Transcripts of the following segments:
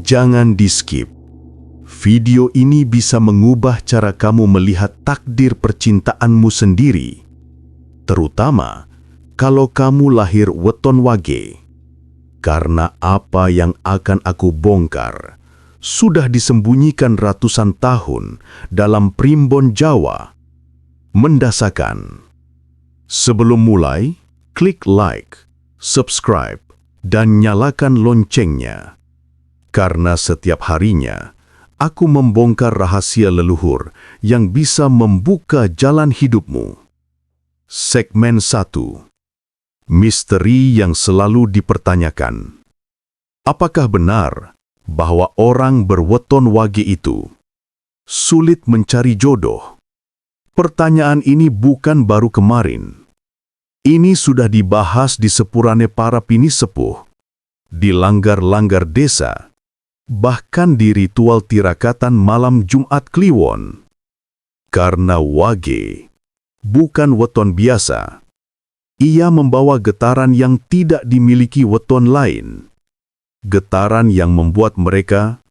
Jangan di-skip. Video ini bisa mengubah cara kamu melihat takdir percintaanmu sendiri. Terutama kalau kamu lahir weton Wage. Karena apa yang akan aku bongkar sudah disembunyikan ratusan tahun dalam primbon Jawa. Mendasakan. Sebelum mulai, klik like, subscribe, dan nyalakan loncengnya. Karena setiap harinya, aku membongkar rahasia leluhur yang bisa membuka jalan hidupmu. Segmen 1. Misteri yang selalu dipertanyakan. Apakah benar bahwa orang berweton Wage itu sulit mencari jodoh? Pertanyaan ini bukan baru kemarin. Ini sudah dibahas di sepurane para pinisepuh, di langgar-langgar desa, bahkan di ritual tirakatan malam Jumat Kliwon. Karena Wage bukan weton biasa. Ia membawa getaran yang tidak dimiliki weton lain. Getaran yang membuat mereka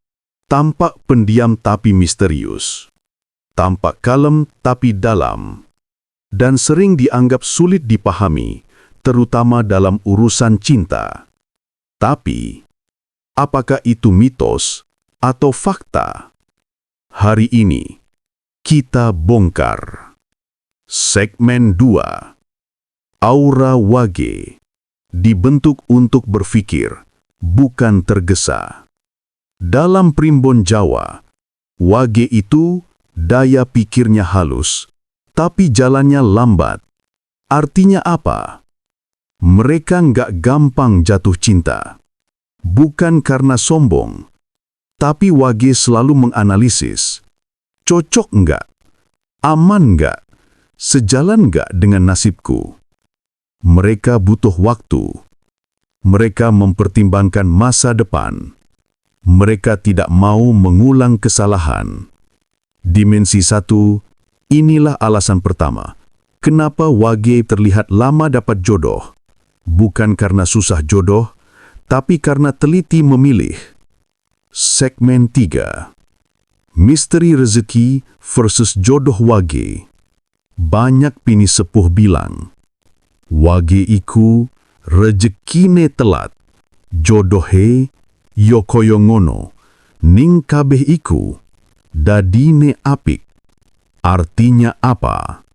tampak pendiam tapi misterius. Tampak kalem tapi dalam, dan sering dianggap sulit dipahami, terutama dalam urusan cinta. Tapi, apakah itu mitos atau fakta? Hari ini, kita bongkar. Segmen 2. Aura Wage dibentuk untuk berpikir, bukan tergesa. Dalam primbon Jawa, Wage itu daya pikirnya halus, tapi jalannya lambat. Artinya apa? Mereka nggak gampang jatuh cinta. Bukan karena sombong, tapi Wage selalu menganalisis. Cocok nggak? Aman nggak? Sejalan nggak dengan nasibku? Mereka butuh waktu. Mereka mempertimbangkan masa depan. Mereka tidak mau mengulang kesalahan. Dimensi 1, inilah alasan pertama. Kenapa Wage terlihat lama dapat jodoh? Bukan karena susah jodoh, tapi karena teliti memilih. Segmen 3. Misteri rezeki versus jodoh Wage. Banyak pinisepuh bilang, Wage iku rejekine telat, jodohe yokoyo ngono, ning kabeh iku dadine apik. Artinya apa?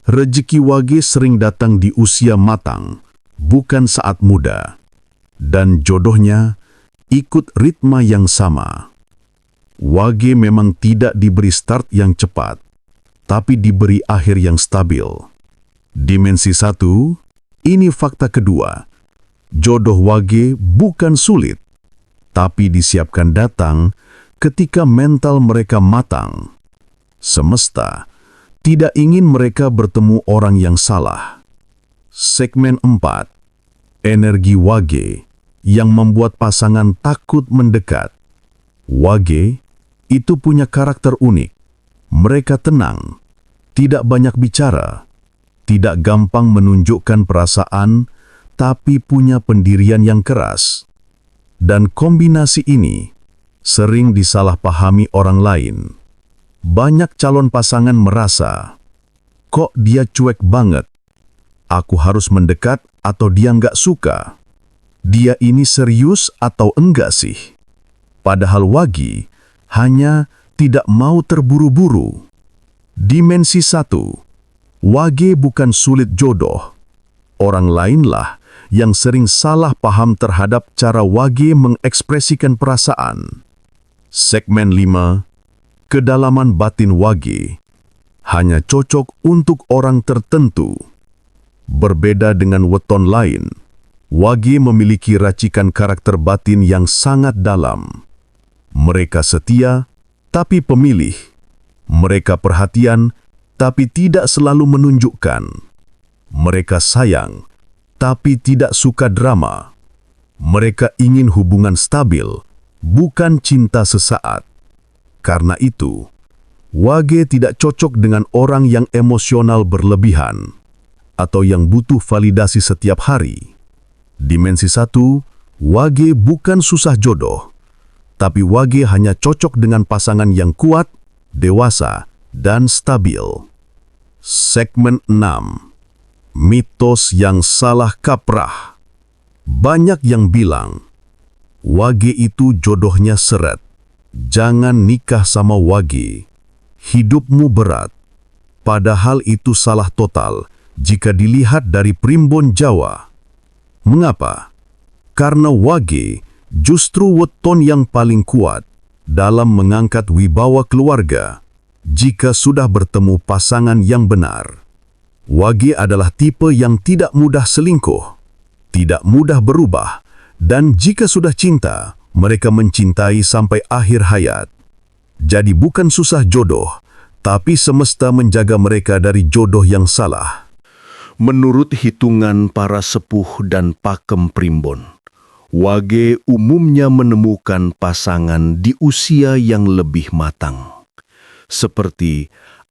Rezeki Wage sering datang di usia matang, bukan saat muda. Dan jodohnya ikut ritma yang sama. Wage memang tidak diberi start yang cepat, tapi diberi akhir yang stabil. Dimensi 1, ini fakta kedua. Jodoh Wage bukan sulit, tapi disiapkan datang ketika mental mereka matang. Semesta tidak ingin mereka bertemu orang yang salah. Segmen 4. Energi Wage yang membuat pasangan takut mendekat. Wage itu punya karakter unik. Mereka tenang, tidak banyak bicara, tidak gampang menunjukkan perasaan, tapi punya pendirian yang keras. Dan kombinasi ini sering disalahpahami orang lain. Banyak calon pasangan merasa, kok dia cuek banget? Aku harus mendekat atau dia nggak suka? Dia ini serius atau enggak sih? Padahal Wage hanya tidak mau terburu-buru. Dimensi 1. Wage bukan sulit jodoh. Orang lainlah yang sering salah paham terhadap cara Wage mengekspresikan perasaan. Segmen 5. Kedalaman batin Wage hanya cocok untuk orang tertentu. Berbeda dengan weton lain, Wage memiliki racikan karakter batin yang sangat dalam. Mereka setia, tapi pemilih. Mereka perhatian, tapi tidak selalu menunjukkan. Mereka sayang, tapi tidak suka drama. Mereka ingin hubungan stabil, bukan cinta sesaat. Karena itu, Wage tidak cocok dengan orang yang emosional berlebihan atau yang butuh validasi setiap hari. Dimensi 1, Wage bukan susah jodoh, Tapi Wage hanya cocok dengan pasangan yang kuat, dewasa, dan stabil. Segmen 6. Mitos yang salah kaprah. Banyak yang bilang, Wage itu jodohnya seret. Jangan nikah sama Wage. Hidupmu berat. Padahal itu salah total jika dilihat dari primbon Jawa. Mengapa? Karena Wage justru weton yang paling kuat dalam mengangkat wibawa keluarga jika sudah bertemu pasangan yang benar. Wage adalah tipe yang tidak mudah selingkuh, tidak mudah berubah, dan jika sudah cinta, mereka mencintai sampai akhir hayat. Jadi bukan susah jodoh, tapi semesta menjaga mereka dari jodoh yang salah. Menurut hitungan para sepuh dan pakem primbon, Wage umumnya menemukan pasangan di usia yang lebih matang, seperti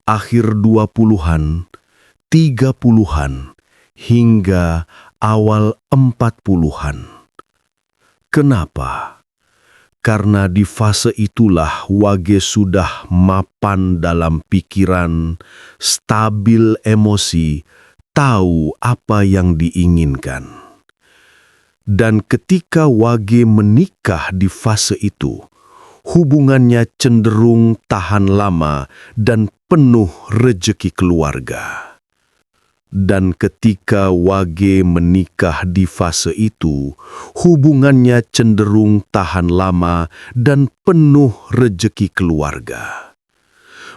akhir 20-an, 30-an, hingga awal 40-an. Kenapa? Karena di fase itulah Wage sudah mapan dalam pikiran, stabil emosi, tahu apa yang diinginkan. Dan ketika Wage menikah di fase itu, hubungannya cenderung tahan lama dan penuh rejeki keluarga. Dan ketika Wage menikah di fase itu, hubungannya cenderung tahan lama dan penuh rejeki keluarga.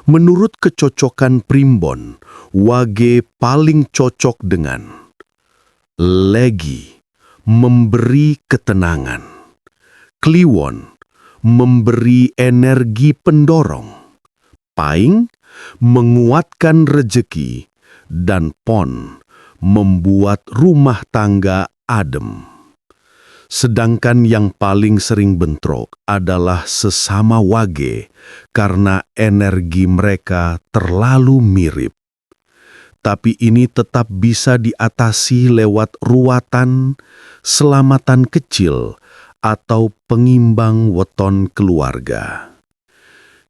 Menurut kecocokan primbon, Wage paling cocok dengan Legi, memberi ketenangan. Kliwon, memberi energi pendorong. Paing, menguatkan rejeki. Dan Pon, membuat rumah tangga adem. Sedangkan yang paling sering bentrok adalah sesama Wage karena energi mereka terlalu mirip. Tapi ini tetap bisa diatasi lewat ruatan, selamatan kecil, atau pengimbang weton keluarga.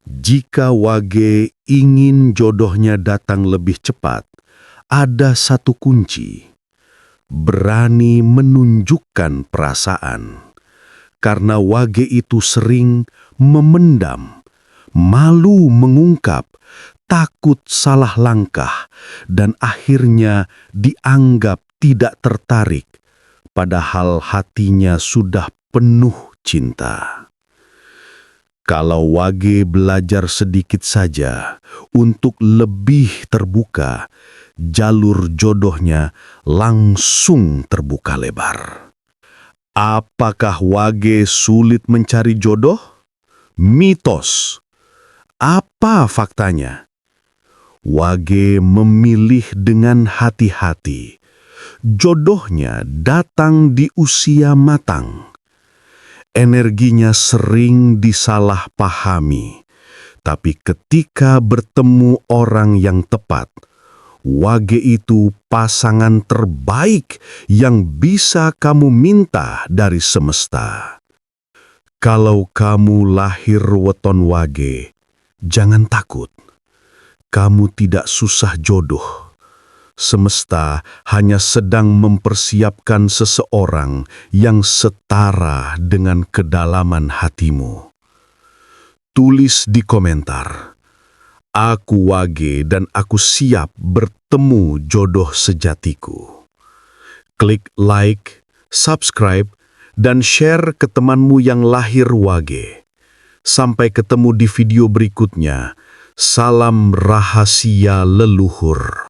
Jika Wage ingin jodohnya datang lebih cepat, ada satu kunci: berani menunjukkan perasaan. Karena Wage itu sering memendam, malu mengungkap, takut salah langkah, dan akhirnya dianggap tidak tertarik, padahal hatinya sudah penuh cinta. Kalau Wage belajar sedikit saja untuk lebih terbuka, jalur jodohnya langsung terbuka lebar. Apakah Wage sulit mencari jodoh? Mitos. Apa faktanya? Wage memilih dengan hati-hati. Jodohnya datang di usia matang. Energinya sering disalahpahami. Tapi ketika bertemu orang yang tepat, Wage itu pasangan terbaik yang bisa kamu minta dari semesta. Kalau kamu lahir weton Wage, jangan takut. Kamu tidak susah jodoh. Semesta hanya sedang mempersiapkan seseorang yang setara dengan kedalaman hatimu. Tulis di komentar, "Aku Wage dan aku siap bertemu jodoh sejatiku." Klik like, subscribe, dan share ke temanmu yang lahir Wage. Sampai ketemu di video berikutnya. Salam rahasia leluhur.